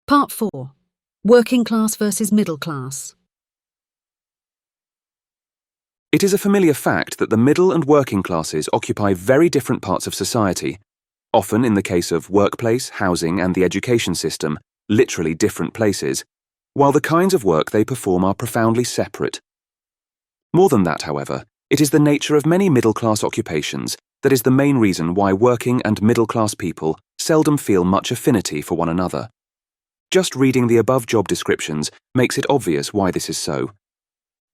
Part 4. Working class versus middle class. It is a familiar fact that the middle and working classes occupy very different parts of society, often in the case of workplace, housing, and the education system, literally different places, while the kinds of work they perform are profoundly separate. More than that, however, it is the nature of many middle-class occupations that is the main reason why working and middle-class people seldom feel much affinity for one another. Just reading the above job descriptions makes it obvious why this is so.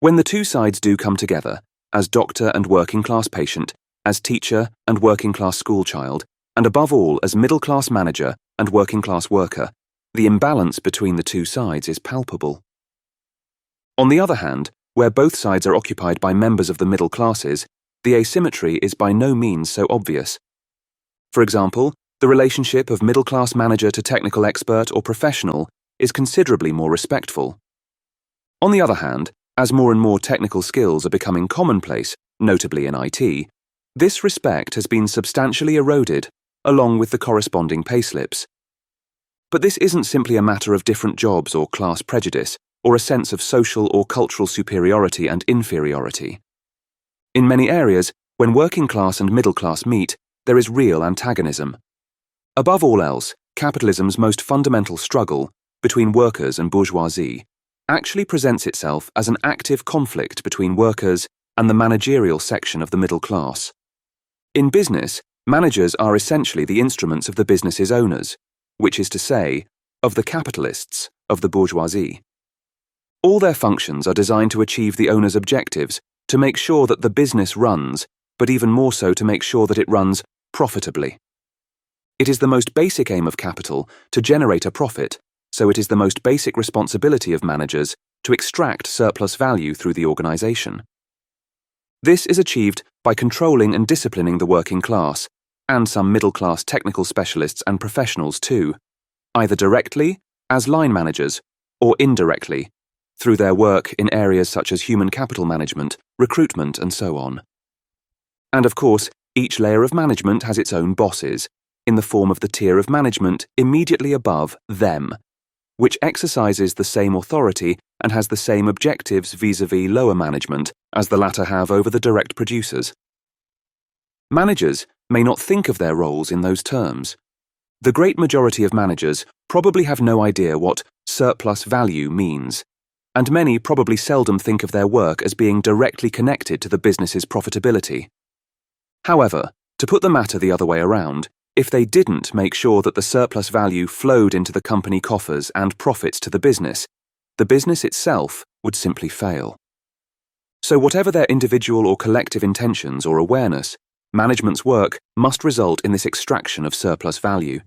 When the two sides do come together, as doctor and working-class patient, as teacher and working-class schoolchild, and above all as middle-class manager and working-class worker, the imbalance between the two sides is palpable. On the other hand, where both sides are occupied by members of the middle classes, the asymmetry is by no means so obvious. For example, the relationship of middle-class manager to technical expert or professional is considerably more respectful. On the other hand, as more and more technical skills are becoming commonplace, notably in IT, this respect has been substantially eroded, along with the corresponding payslips. But this isn't simply a matter of different jobs or class prejudice, or a sense of social or cultural superiority and inferiority. In many areas, when working class and middle class meet, there is real antagonism. Above all else, capitalism's most fundamental struggle, between workers and bourgeoisie, actually presents itself as an active conflict between workers and the managerial section of the middle class. In business, managers are essentially the instruments of the business's owners, which is to say, of the capitalists, of the bourgeoisie. All their functions are designed to achieve the owner's objectives, to make sure that the business runs, but even more so to make sure that it runs profitably. It is the most basic aim of capital to generate a profit, so it is the most basic responsibility of managers to extract surplus value through the organization. This is achieved by controlling and disciplining the working class, and some middle-class technical specialists and professionals too, either directly, as line managers, or indirectly, through their work in areas such as human capital management, recruitment, and so on. And of course, each layer of management has its own bosses, in the form of the tier of management immediately above them, which exercises the same authority and has the same objectives vis-à-vis lower management as the latter have over the direct producers. Managers may not think of their roles in those terms. The great majority of managers probably have no idea what surplus value means, and many probably seldom think of their work as being directly connected to the business's profitability. However, to put the matter the other way around, if they didn't make sure that the surplus value flowed into the company coffers and profits to the business itself would simply fail. So whatever their individual or collective intentions or awareness, management's work must result in this extraction of surplus value.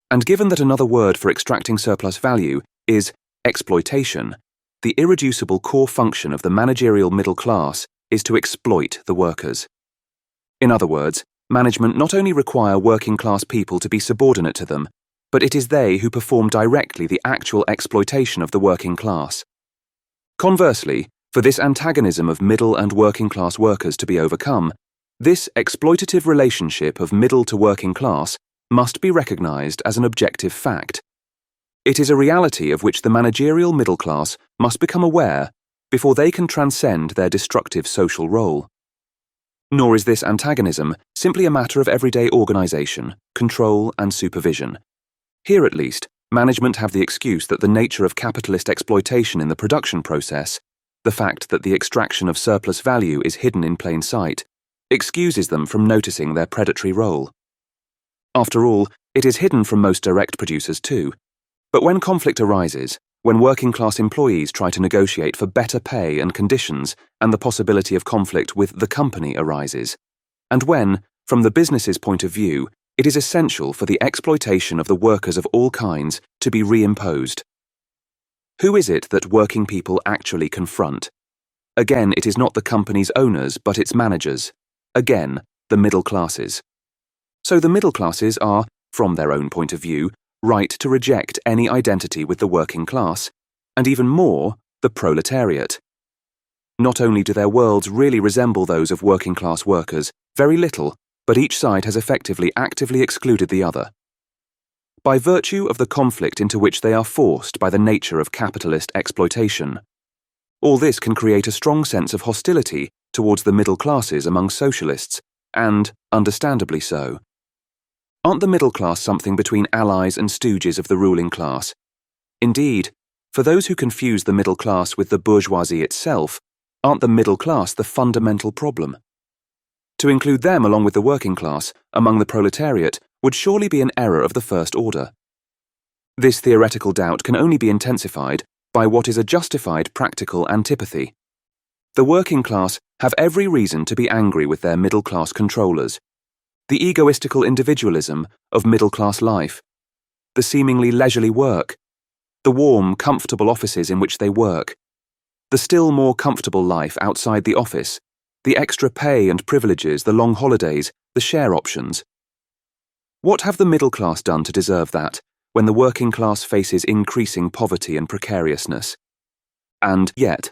And given that another word for extracting surplus value is exploitation, the irreducible core function of the managerial middle class is to exploit the workers. In other words, management not only require working-class people to be subordinate to them, but it is they who perform directly the actual exploitation of the working class. Conversely, for this antagonism of middle and working-class workers to be overcome, this exploitative relationship of middle to working class must be recognized as an objective fact. It is a reality of which the managerial middle class must become aware before they can transcend their destructive social role. Nor is this antagonism simply a matter of everyday organization, control, and supervision. Here at least, management have the excuse that the nature of capitalist exploitation in the production process, the fact that the extraction of surplus value is hidden in plain sight, excuses them from noticing their predatory role. After all, it is hidden from most direct producers too. But when conflict arises, when working-class employees try to negotiate for better pay and conditions and the possibility of conflict with the company arises, and when, from the business's point of view, it is essential for the exploitation of the workers of all kinds to be reimposed. Who is it that working people actually confront? Again, it is not the company's owners, but its managers. Again, the middle classes. So the middle classes are, from their own point of view, right to reject any identity with the working class, and even more, the proletariat. Not only do their worlds really resemble those of working-class workers, very little, but each side has effectively actively excluded the other. by virtue of the conflict into which they are forced by the nature of capitalist exploitation. All this can create a strong sense of hostility towards the middle classes among socialists, and understandably so. Aren't the middle class something between allies and stooges of the ruling class? Indeed, for those who confuse the middle class with the bourgeoisie itself, aren't the middle class the fundamental problem? To include them along with the working class among the proletariat would surely be an error of the first order. This theoretical doubt can only be intensified by what is a justified practical antipathy. The working class have every reason to be angry with their middle-class controllers, the egoistical individualism of middle-class life, the seemingly leisurely work, the warm, comfortable offices in which they work, the still more comfortable life outside the office, the extra pay and privileges, the long holidays, the share options. What have the middle class done to deserve that, when the working class faces increasing poverty and precariousness? And yet,